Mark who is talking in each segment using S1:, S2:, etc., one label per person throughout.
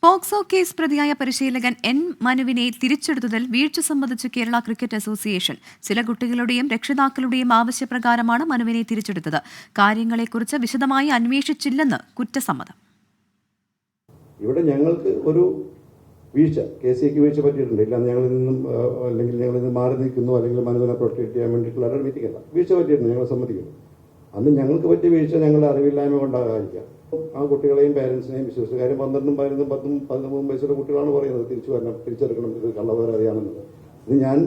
S1: POCSO case പ്രതിയായ പരിശീലകൻ N മനുവിനെ തിരിച്ചെടുത്തതിൽ വീഴ്ച സംബന്ധിച്ച് കേരള ക്രിക്കറ്റ് അസോസിയേഷൻ ചില കുട്ടികളുടെയും രക്ഷിതാക്കളുടെയും ആവശ്യപ്രകാരമാണ് മനുവിനെ തിരിച്ചെടുത്തത്. കാര്യങ്ങളെക്കുറിച്ച് വിശദമായി അന്വേഷിച്ചില്ലെന്ന് കുറ്റസമ്മതം.
S2: ഇവിടെ ഞങ്ങൾക്ക് ഒരു വീഴ്ച KCAക്ക് വീഴ്ച പറ്റിയിട്ടുണ്ട്. ഇല്ല ഞങ്ങളിൽ നിന്നും അല്ലെങ്കിൽ ഞങ്ങളിൽ നിന്ന് മാറി നിൽക്കുന്നു അല്ലെങ്കിൽ മനുവിനെ പ്രൊട്ടക്ട് ചെയ്യാൻ വേണ്ടിയിട്ടുള്ള മീറ്റിംഗ് അല്ല, വീഴ്ച പറ്റിയിട്ടുണ്ട്, ഞങ്ങൾ സമ്മതിക്കുന്നു. അന്ന് ഞങ്ങൾക്ക് പറ്റിയ വീഴ്ച ഞങ്ങളുടെ അറിവില്ലായ്മ കൊണ്ടാകാതിരിക്കാം. ആ കുട്ടികളെയും പേരൻസിനെയും വിശ്വസിച്ചു. കാര്യം 12, 11, 10, 13 വയസ്സുള്ള കുട്ടികളാണ് പറയുന്നത് തിരിച്ചു വരണം, തിരിച്ചെടുക്കണം, ഇത് കള്ളവരാതെയാണെന്നത്. ഇത് ഞാൻ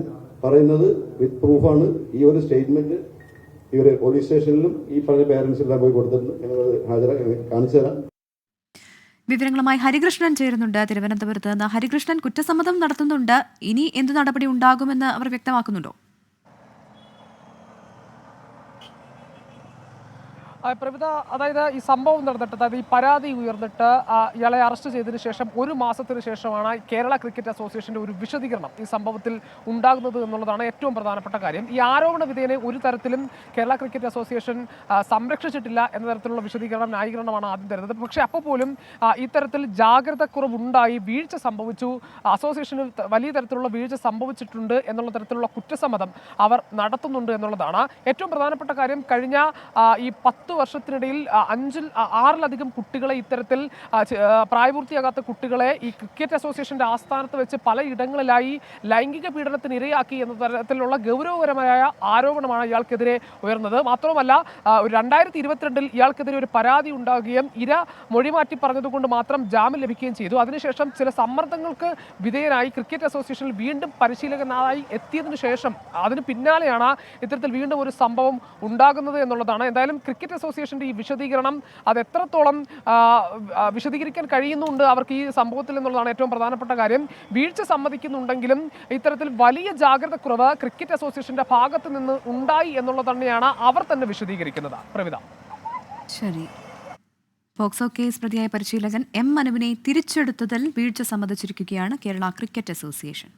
S2: പറയുന്നത് വിത്ത് പ്രൂഫാണ്. ഈ ഒരു സ്റ്റേറ്റ്മെന്റ് ഇവരെ പോലീസ് സ്റ്റേഷനിലും ഈ പറഞ്ഞ പേരൻസിലെല്ലാം പോയി കൊടുത്തിട്ടുണ്ട്. ഞങ്ങൾ കാണിച്ചു തരാം.
S1: വിവരങ്ങളുമായി ഹരികൃഷ്ണൻ ചേരുന്നുണ്ട് തിരുവനന്തപുരത്ത് നിന്ന്. ഹരികൃഷ്ണൻ, കുറ്റസമ്മതം നടത്തുന്നുണ്ട്, ഇനി എന്ത് നടപടി ഉണ്ടാകുമെന്ന് അവർ വ്യക്തമാക്കുന്നുണ്ടോ?
S3: പ്രവിത, അതായത് ഈ സംഭവം നടന്നിട്ട്, അതായത് ഈ പരാതി ഉയർന്നിട്ട് ഇയാളെ അറസ്റ്റ് ചെയ്തതിന് ശേഷം 1 മാസത്തിന് ശേഷമാണ് കേരള ക്രിക്കറ്റ് അസോസിയേഷന്റെ ഒരു വിശദീകരണം ഈ സംഭവത്തിൽ ഉണ്ടാകുന്നത് എന്നുള്ളതാണ് ഏറ്റവും പ്രധാനപ്പെട്ട കാര്യം. ഈ ആരോപണ വിധേയനെ ഒരു തരത്തിലും കേരള ക്രിക്കറ്റ് അസോസിയേഷൻ സംരക്ഷിച്ചിട്ടില്ല എന്ന തരത്തിലുള്ള വിശദീകരണം, ന്യായീകരണമാണ് ആദ്യം തരുന്നത്. പക്ഷേ അപ്പോൾ പോലും ഇത്തരത്തിൽ ജാഗ്രത കുറവുണ്ടായി, വീഴ്ച സംഭവിച്ചു, അസോസിയേഷന് വലിയ തരത്തിലുള്ള വീഴ്ച സംഭവിച്ചിട്ടുണ്ട് എന്നുള്ള തരത്തിലുള്ള കുറ്റസമ്മതം അവർ നടത്തുന്നുണ്ട് എന്നുള്ളതാണ് ഏറ്റവും പ്രധാനപ്പെട്ട കാര്യം. കഴിഞ്ഞ ഈ 10 വർഷത്തിനിടയിൽ 6-ൽ-അധികം കുട്ടികളെ, ഇത്തരത്തിൽ പ്രായപൂർത്തിയാകാത്ത കുട്ടികളെ ഈ ക്രിക്കറ്റ് അസോസിയേഷന്റെ ആസ്ഥാനത്ത് വെച്ച് പലയിടങ്ങളിലായി ലൈംഗിക പീഡനത്തിന് ഇരയാക്കി എന്ന തരത്തിലുള്ള ഗൗരവകരമായ ആരോപണമാണ് ഇയാൾക്കെതിരെ ഉയർന്നത്. മാത്രമല്ല 2022-ൽ ഇയാൾക്കെതിരെ ഒരു പരാതി ഉണ്ടാകുകയും ഇര മൊഴിമാറ്റി പറഞ്ഞതുകൊണ്ട് മാത്രം ജാമ്യം ലഭിക്കുകയും ചെയ്തു. അതിനുശേഷം ചില സമ്മർദ്ദങ്ങൾക്ക് വിധേയനായി ക്രിക്കറ്റ് അസോസിയേഷനിൽ വീണ്ടും പരിശീലകനായി എത്തിയതിനു ശേഷം അതിന് പിന്നാലെയാണ് ഇത്തരത്തിൽ വീണ്ടും ഒരു സംഭവം ഉണ്ടാകുന്നത് എന്നുള്ളതാണ്. എന്തായാലും ക്രിക്കറ്റ് അസോസിയേഷന്റെ ഈ വിശദീകരണം അത് എത്രത്തോളം വിശദീകരിക്കാൻ കഴിയുന്നുണ്ട് അവർക്ക് ഈ സംഭവത്തിൽ എന്നുള്ളതാണ് ഏറ്റവും പ്രധാനപ്പെട്ട കാര്യം. വീഴ്ച സമ്മതിക്കുന്നുണ്ടെങ്കിലും ഇത്തരത്തിൽ വലിയ ജാഗ്രത കുറവ് ക്രിക്കറ്റ് അസോസിയേഷന്റെ ഭാഗത്ത് നിന്ന് ഉണ്ടായി എന്നുള്ളത് തന്നെയാണ് അവർ തന്നെ വിശദീകരിക്കുന്നത്. പ്രവിത,
S1: ശരി. പോക്സോ കേസ് പ്രതിയായ പരിശീലകൻ എം മനുവിനെ തിരിച്ചെടുത്തതിൽ വീഴ്ച സമ്മതിച്ചിരിക്കുകയാണ് കേരള ക്രിക്കറ്റ് അസോസിയേഷൻ.